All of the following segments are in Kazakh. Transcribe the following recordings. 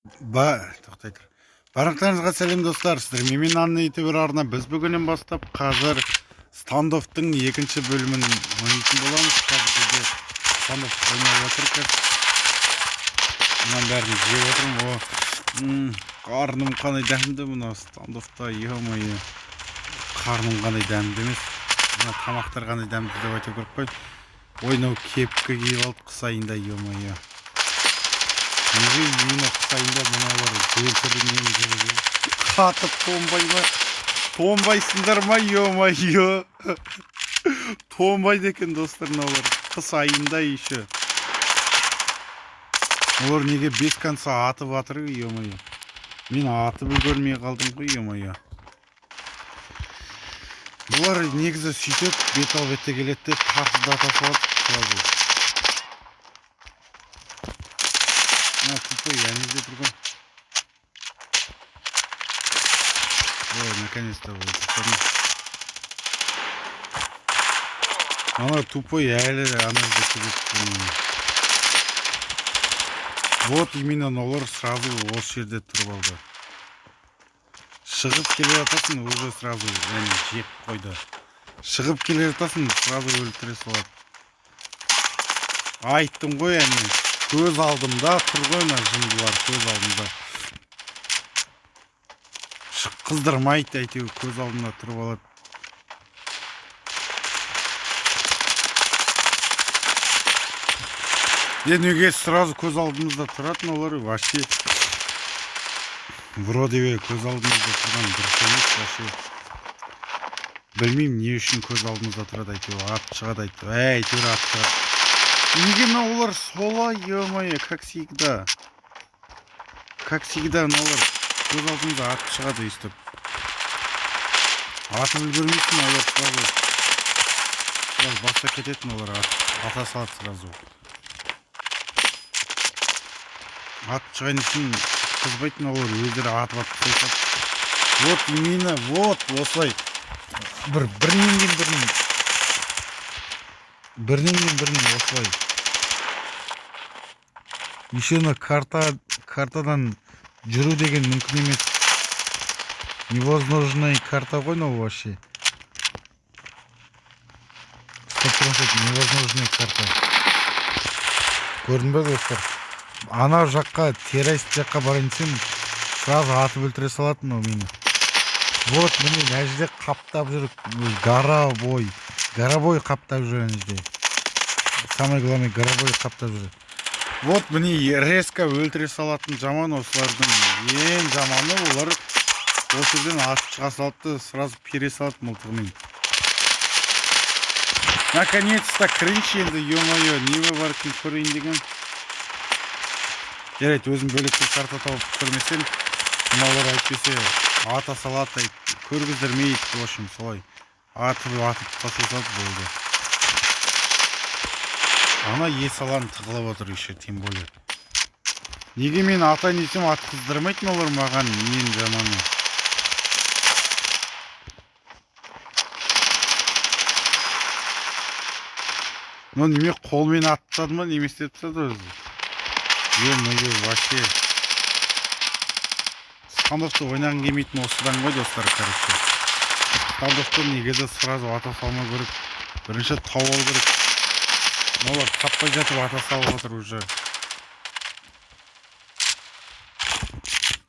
Тоқтай тұр. Барлықтарыңызға сәлем достар, сіздермен мен Анна ютубер арна. Біз бүгіннен бастап қазір стандофтың екінші бөлімін ойнайтын боламыз. Қазір бізде стандофт ойнап жатыр. Мұнан бәрін жеп отырмын. Қарным қандай дәмді мына стандофта, е-мое. Қарным қандай дәмді емес. Мына тамақтар қандай дәмді деп айту керек қой. Ойнау кепкі киіп алды қыс айында, е-мое. Неге үйіне қыс айында мыналар өлтірді нені жүреді? Қатып тонбай ма? Тонбайсыңдар ма, е-мое. Тонбайды екен достар мыналар. Қыс айында еще. Олар неге бес конца атып атыр, е-мое. Мен атып үлгермей қалдым ғой, е-мое. Бұлар негізі сөйтіп бет ал бетте келеді де тартыдата салады. Тупой, я не знаю другом. Ой, наконец-то вот. Она тупой, она вот именно нолар сразу осы жерде тұрып алды. Шығып келе жатасың, уже сразу жеп қойды. Шығып келе жатасың, сразу өлтіре салады. Айттым ғой, көз алдымда тұр ғой, жындылар көз алдымда. Қыздырмайды әйтеуір, көз алдымда тұрып алады. Неге сразу көз алдымызда тұратын олар вообще. Вроде көз алдымызда тұрған дұрыс емес вообще. Білмеймін не үшін көз алдымызда тұрады әйтеуір, атып шығады әйтеуір атып шығады. Неге олар солай, е-мое, как всегда. Как всегда олар көз алдымызда атып шығады өйстіп. Атып үлгермейсің, олар сразу баста кететін, олар ата салады сразу. Атып шығайын үшін қызбайтын, олар өздері атып қойсады. Вот именно, вот осылай. Бірінен осылай. Еще картадан жүру деген мүмкін емес. Невозможная карта ғой, но вообще. 100% невозможная карта. Көрдің бе достар? Ана жаққа, террорист жаққа барайын десем, сразу атып өлтіре салатын ол мені. Вот міне мына жерде қаптап жүр, горобой қаптап жүр ана жерде. Самое главное, горобой қаптап жүр. Вот міне резко өлтіре салатын жаман осылардың. Ең жаманы олар осы жерден атып шыға салды, сразу пере салды мылтығымен. Наконец-то кринж енді, е-мое, не бар екен көрейін деген. Жарайды, өзім бөлектен карта тауып көрмесем, мыналар айтпесе ата салады, көргіздірмейді, в общем, солай. Атып тасылсады болды. Ана есаларын тығылып отыр еще, тем более. Неге мен атайын десем, ат қыздырмайтын олар маған, ең жаманы. Но неме қолмен аттады ма, неме істеп тастады өзі. Е-мое, вообще. Стандофты ойнағын келмейтін осыдан ғой достар, короче. Стандофты негізі сразу ата салмау керек. Бірінші тауып алу керек. Олар таппай жатып ата салып отыр уже.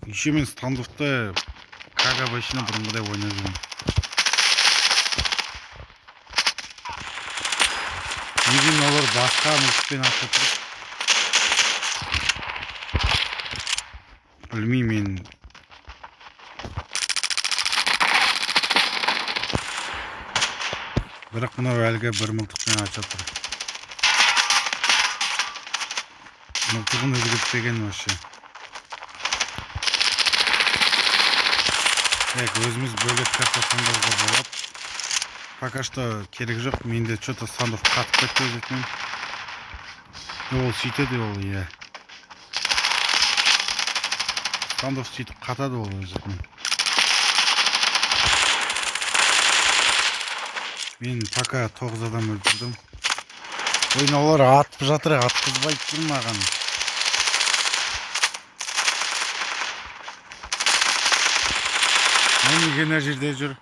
Еще мен стандофты как обычно бұрынғыдай ойнап жүрмін. Неге олар басқа мүлікпен атып тұр? Білмеймін. Бірақ мынау әлгі бір мылтықпен атып тұр. Мылтығын өзгертпеген вообще. Өзіміз бөлек карта таңдауға болады. Пока что керек жоқ, менде что-то стандоф қатып кетті өзетмен. Ол сөйтеді ол, е. Стандоф сөйтіп қатады ол өзетмен. Мен пока 9 адам өлтірдім. Ойналар атып жатыр, атқызбайды тұр маған. неге мына жерде жүр?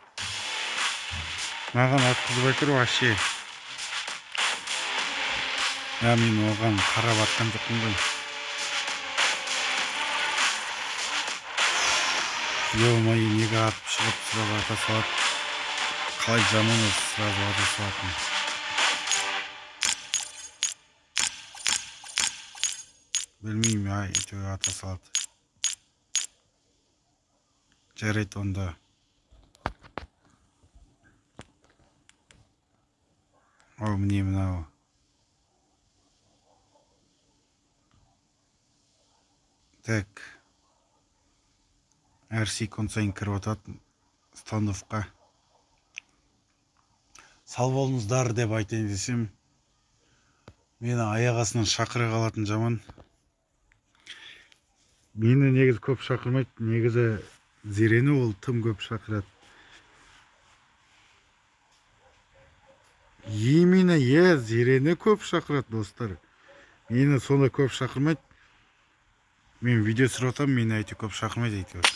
Маған атқызбай тұр вообще. Мен оған қарап атқан жоқпын ғой. Ё-моё, неге атып шығып сразу ата салады? Қалай жаман осы сразу ата салатын. Білмеймін, әйтеуір ата салады. Жарайды онда. Міне мынау. Так. Әр секунд сайын кіріп отады стандофқа. Сау болыңыздар деп айтайын десем, мені аяқ астынан шақыра қалатын жаман. Мені негізі көп шақырмайды, негізі Зерені ол тым көп шақырады. Именно Зерені көп шақырады, достар. Мені сонда көп шақырмайды. Мен видео түсіріп отамын, мені әйтеуір көп шақырмайды әйтеуір.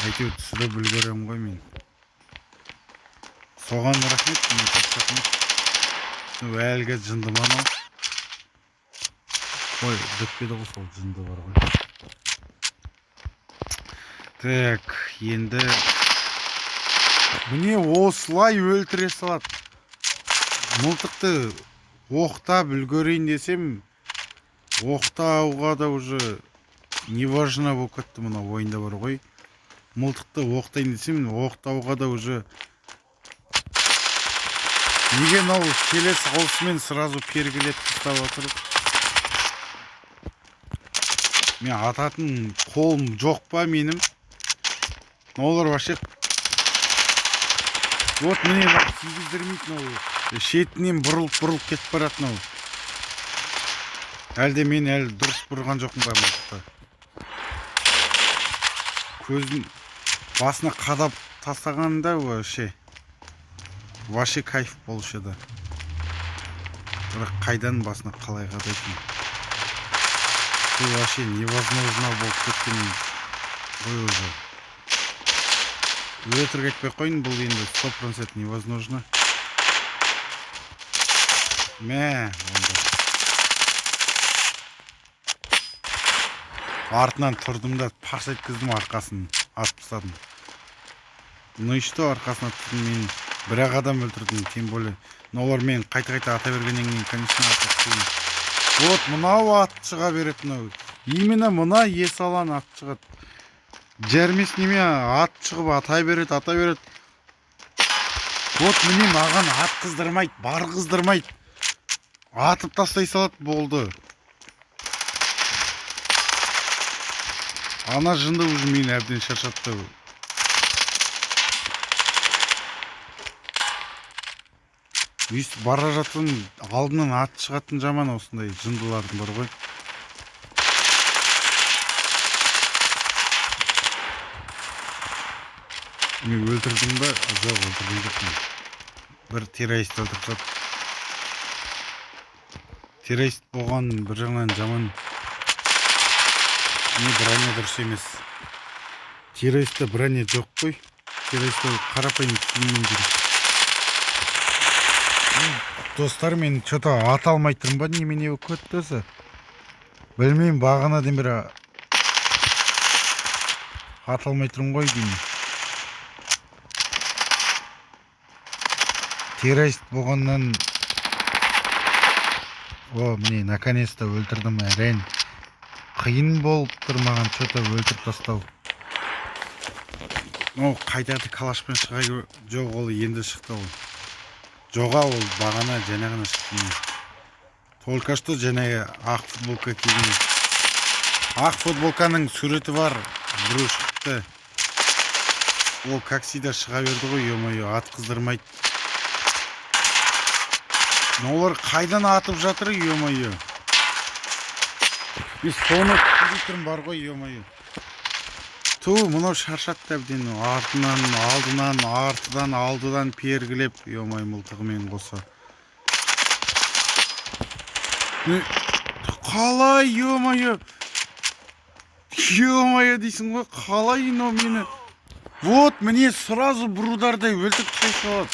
Әйтеуір түсіріп үлгеремін ғой мен. Соған рахмет, мені көп шақырмайды. Әлгі жынды мана. Ой, дөкпеді ғой сол жынды бар ғой. Так, енді міне осылай өлтіре салады. Мылтықты оқтап үлгерейін десем, оқтауға да уже неважно болып кетті, мына ойында бар ғой. Мылтықты оқтайын десем, оқтауға да уже неге мынау келесі аусымен сразу пергілеп тастап отыр. Мен ататын қолым жоқ па менің? Олар вообще вот міне тигіздірмейді, мынау шетінен бұрылып кетіп барады мынау. Әлде мен әлі дұрыс бұрған жоқпын ба мылтықты? Көзін басына қадап тастағанда вообще кайф болушы еді. Бірақ қайдан басына қалай қадайтын? Бұл вообще невозможно болып кеткен ғой уже. Өтірік айтпай қойын, бұл енді 100% невозможно. Онда. Артынан тұрдым да паш еткіздім, арқасын атып тастадым. Ну и что, арқасына тұрдым, мен бір-ақ адам өлтірдім, тем более. Олар мен қайта-қайта ата бергеннен кейін, конечно, атып тастадым. Вот мынау ат шыға береді, мынау. Именно мына есалан ат шығады. Жермес неме ат шығып ата береді. Вот міне маған ат қыздырмайды, бар қыздырмайды. Атып тастай салады, болды. Ана жынды уже мені әбден шаршатты. Өйстіп бара жатқан алдынан ат шығатын жаман, осындай жындылардың бар ғой. Мен өлтірдім ба? Жоқ, өлтірген жоқпын. Бір террорист өлтіріп. Террорист болған бір жағынан жаман. Не броня дұрыс емес. Террористте броня жоқ қой. Террористте қарапайым киіммен жүр. Достар, мен что-то ата алмай тұрмын ба, немене болып кетті өзі? Білмеймін, бағанадан бері ата алмай тұрмын ғой деймін. Террорист болғаннан міне наконец-то өлтірдім, әрен. Қиын болып тұр маған что-то өлтіріп тастау. Қайтақты калашпен шыға, жоқ, ол енді шықты ол. Жоға, ол бағана және ғана шықты. Только что және ақ футболка киген. Ақ футболканың суреті бар, біреу шықты. Ол каксида шыға берді ғой, ё-моё, ат қыздырмайды. Олар қайдан атып жатыр, ё-моё. Мен соны күтіп бар ғой, ё-моё. Мұнау шаршатты әбден. Артынан, алдынан, артыдан, алдыдан пергілеп, ё-моё, мылтығымен қоса. Қалай, ё-моё. Ё-моё дейсің ғой, қалай мені Вот міне сразу бір удардай өлтіріп тастайсың болады.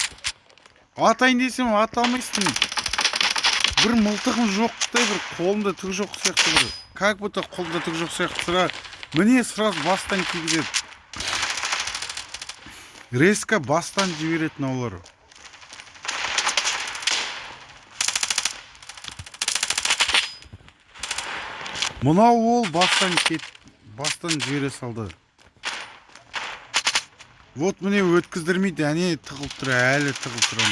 Атайын десем ата алмайсың. Бір мылтығым жоқтай, бір қолымда түк жоқ сияқты бір. Как будто қолымда түк жоқ сияқты міне сразу бастан кигізеді. Резко бастан жіберетін олар. Мынау ол бастан жібере салды. Вот міне өткіздірмейді, әне тығылып тұр, әлі тығылып тұр.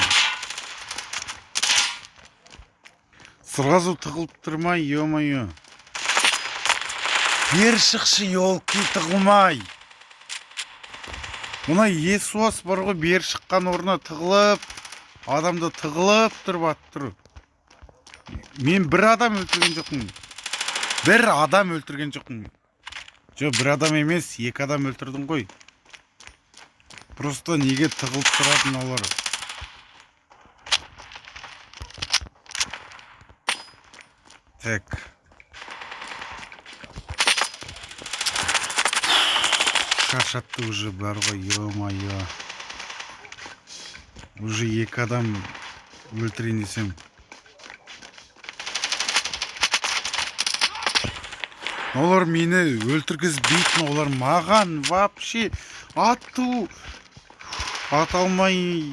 Сразу тығылып тұрмай, ё-моё. Бер шықшы, елки, тығылмай. Мына есуас бар ғой, бер шыққан орнына тығылып, адамды тығылып тұрып аттыр. Мен бір адам өлтірген жоқпын. Бір адам өлтірген жоқпын. Жо, бір адам емес, екі адам өлтірдің ғой. Просто неге тығылып тұратын олар? Так. Шаршатты уже бар ғой, ё-моё. Уже екі адам өлтірейін десем. Олар мені өлтіргізбейтін, олар маған вообще ату аталмай,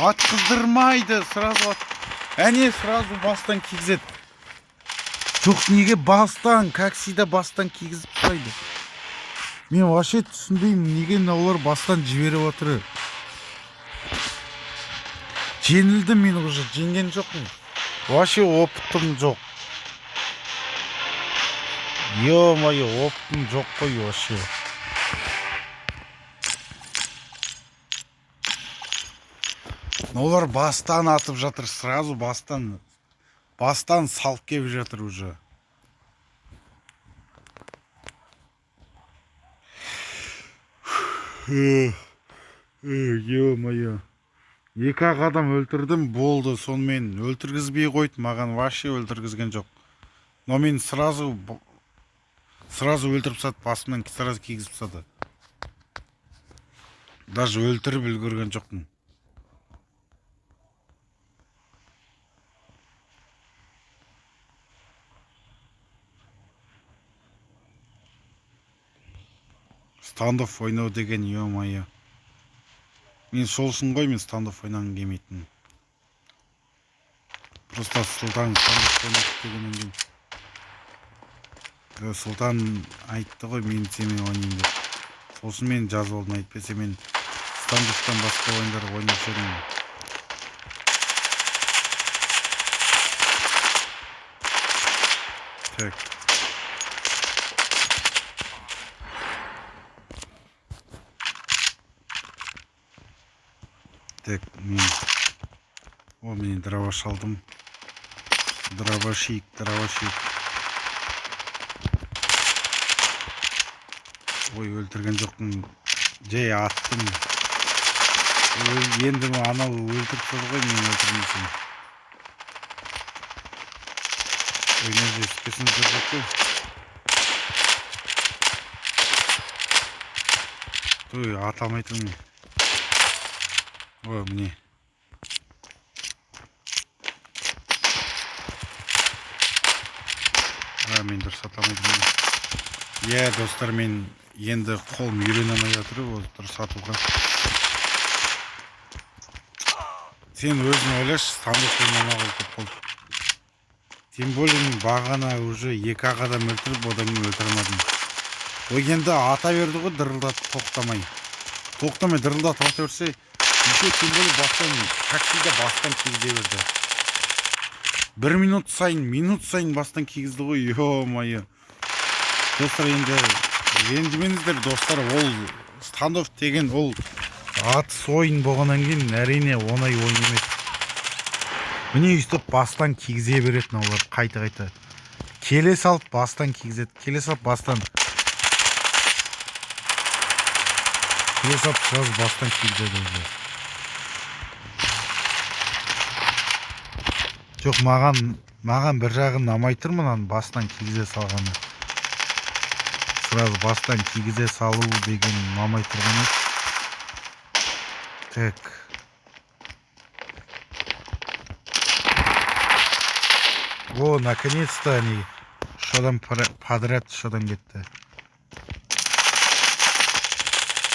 атқыздырмайды, сразу әне сразу бастан кигізеді. Жоқ, неге бастан, как всегда бастан кигізіп тастайды. Мен вообще түсінбеймін, неге олар бастан жіберіп отыр. Жеңілдім мен уже, жеңген жоқпын. Вообще опытым жоқ. Ё-моё, опытым жоқ қой вообще. Олар бастан атып жатыр, сразу бастан салып кеп жатыр уже. Ё-моё. Екі-ақ адам өлтірдім, болды, сонымен өлтіргізбей қойды, маған вообще өлтіргізген жоқ. Но мен сразу өлтіріп сады, басымнан сразу кигізіп сады. Даже өлтіріп үлгерген жоқпын. Стандофф ойнау деген, ё-моё. Мен сол үшін ғой, мен стандофф ойнағым келмейтін. Просто Сұлтан стандофф ойнау дегеннен кейін. Сұлтан айтты ғой, мен сенімен ойнайын деп. Сол үшін мен жазып алдым, айтпесе мен стандоффтан басқа ойындар ойнаушы едім. Так. Так, мен дроваш алдым. Дровашик. Ой, өлтірген жоқпын. Жай аттым. Енді анау өлтіріп тұрды ғой, мен өлтірмейсің. Ойнап жеткесін жоқ қой. Той, аталмайтын. Ой, міне. Мен дұрыс аталмайтын. Е, достар, мен енді қолым үйренемей жатыр, дұрыс атуға. Сен өзің ойлашы, стандофф ойнамауға көп болды. Тем более мен бағана уже екі-ақ адам өлтіріп, одан мен өлтірмедім. Ой, енді ата берді ғой, дырылдатып тоқтамай дырылдатып ата берсе, еще тем более бастан кигізе берді. Бір минут сайын бастан кигізді ғой, ё-моё. Достар, енді ренжімеңіздер, достар, ол стандофф деген ол атыс ойын болғаннан кейін әрине оңай ойын емес. Міне өйстіп бастан кигізе беретін олар қайта. Келе салып бастан кигізеді. Келе салып бастан кигізеді өзі. Жоқ, маған бір жағын намай тұр мұнан бастан кигізе салғаны. Сразу бастан кигізе салу деген намай тұрған еді. Так. О, наконец-то они шодан подряд шодан кетті.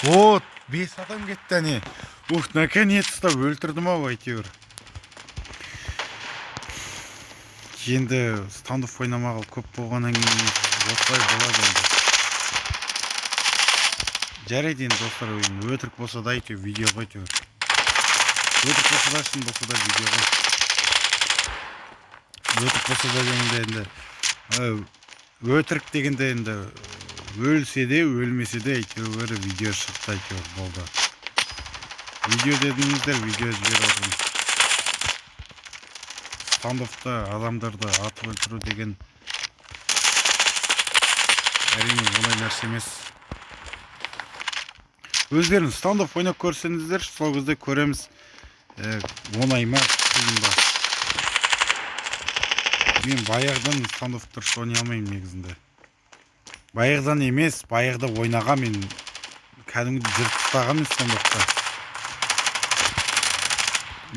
Вот, 5 адам кетті әне. Ух, наконец-то өлтірдім ау әйтеуір. Енді стандофф ойнамағалы көп болғаннан кейін осылай болады енді. Жарайды енді достар, өтірік болса да әйтеуір видео ғой әйтеуір. Өтірік болса да шын болса да видео ғой. Өтірік болса да дегенде енді өтірік дегенде енді өлсе де өлмесе де әйтеуір видео шықты әйтеуір болды. Видео дедіңіздер, видео жіберіп отырмыз. Стандоффта адамдарды атып өлтіру деген әрине оңай нәрсе емес. Өздеріңіз стандофф ойнап көрсеңіздер, сол кезде көреміз оңай ма, қиын ба. Мен баяғыдан стандофф дұрыс ойнай алмаймын негізінде. Баяғыдан емес, баяғыда ойнаған мен кәдімгі жүріп ұстағанмын стандоффта.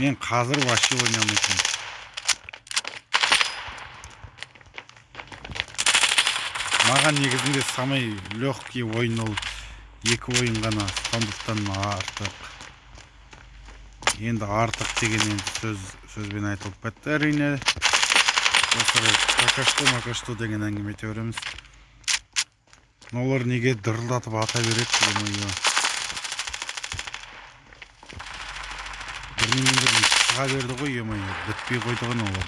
Мен қазір вообще ойнай алмайтын. Маған негізінде самый легкий ойын ол 2 ойын ғана, стандоффтан артық. Енді артық деген енді сөзбен айтылып кетті әрине. Пока что деген әңгіме ете береміз. Олар неге дырылдатып ата береді деген ойы. Бірнеңдерін шыға берді ғой, бітпей қойды ғой олар.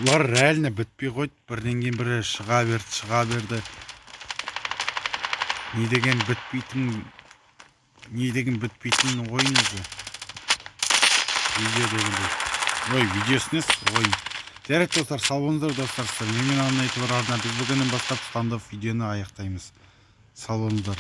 Олар реально бітпей қойды, бірнен бірі шыға берді. Не деген бітпейтін ойын өзі. Видео дегенде. Ой, видеосынес ойын. Жарайды достар, сау болыңыздар достар. Мен Анна айтып арна біз бүгіннен бастап стандофф видеоны аяқтаймыз. Сау болыңыздар.